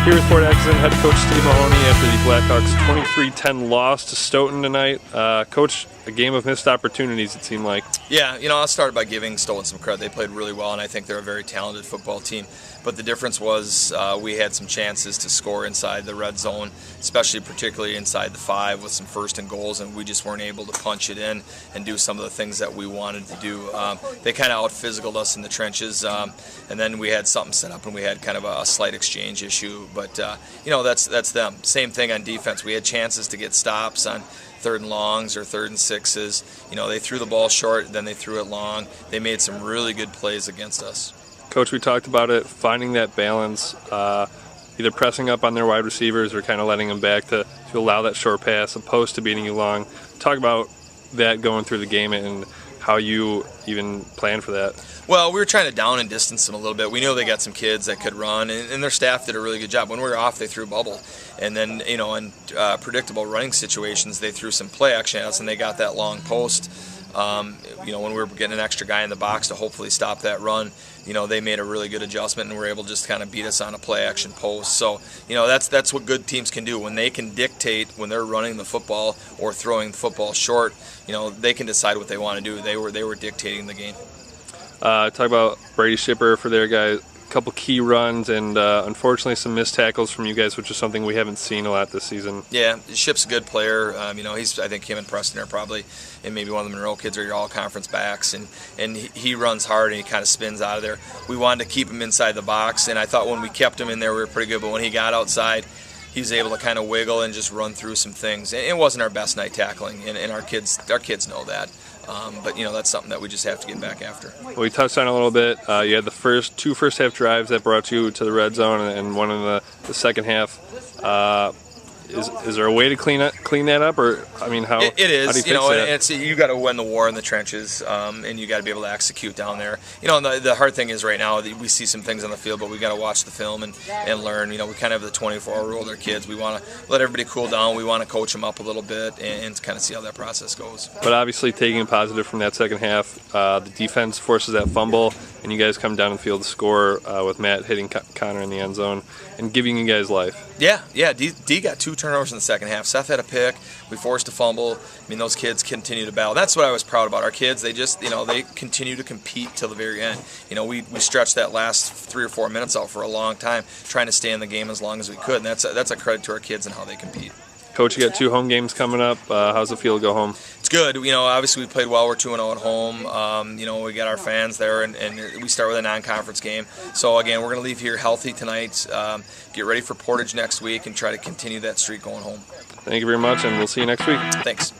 Here with Atkinson head coach Steve Mahoney after the Blackhawks 23-10 loss to Stoughton tonight. Coach, a game of missed opportunities, it seemed like. Yeah, I'll start by giving Stoughton some credit. They played really well, and I think they're a very talented football team. But the difference was we had some chances to score inside the red zone, particularly inside the 5 with some first and goals, and we just weren't able to punch it in and do some of the things that we wanted to do. They kind of out-physicaled us in the trenches, and then we had something set up, and we had kind of a slight exchange issue. But, that's them. Same thing on defense. We had chances to get stops on 3rd and longs or 3rd and 6s. They threw the ball short, then they threw it long. They made some really good plays against us. Coach, we talked about it, finding that balance, either pressing up on their wide receivers or kind of letting them back to allow that short pass opposed to beating you long. Talk about that going through the game and how you even planned for that. Well, we were trying to down and distance them a little bit. We knew they got some kids that could run, and their staff did a really good job. When we were off, they threw bubble. And then, in predictable running situations, they threw some play action at us, and they got that long post. When we were getting an extra guy in the box to hopefully stop that run, they made a really good adjustment and were able to just kind of beat us on a play action post. So, that's what good teams can do. When they can dictate when they're running the football or throwing the football short, they can decide what they want to do. They were dictating the game. Talk about Brady Shipper for their guys. A couple key runs and unfortunately some missed tackles from you guys, which is something we haven't seen a lot this season. Yeah, Ship's a good player. I think him and Preston are probably, and maybe one of the Monroe kids are your all-conference backs, and he runs hard and he kind of spins out of there. We wanted to keep him inside the box, and I thought when we kept him in there we were pretty good, but when he got outside, he was able to kind of wiggle and just run through some things. It wasn't our best night tackling, and our kids know that. But that's something that we just have to get back after. Well, we touched on it a little bit. You had the two first half drives that brought you to the red zone, and one in the second half. Is there a way to clean that up, or how? It is. How do you fix that? You got to win the war in the trenches, and you got to be able to execute down there. And the hard thing is right now we see some things on the field, but we got to watch the film and learn. We kind of have the 24-hour rule with our kids. We want to let everybody cool down. We want to coach them up a little bit and kind of see how that process goes. But obviously, taking a positive from that second half, the defense forces that fumble, and you guys come down the field to score with Matt hitting Connor in the end zone and giving you guys life. Yeah. D got 2 turnovers in the second half. Seth had a pick. We forced a fumble. Those kids continue to battle. That's what I was proud about. Our kids, they just, they continue to compete till the very end. We stretched that last 3 or 4 minutes out for a long time, trying to stay in the game as long as we could. And that's a credit to our kids and how they compete. Coach, you got 2 home games coming up. How's it feel to go home? It's good. Obviously we played well. We're 2-0 at home. We got our fans there, and we start with a non-conference game. So again, we're going to leave here healthy tonight. Get ready for Portage next week and try to continue that streak going home. Thank you very much, and we'll see you next week. Thanks.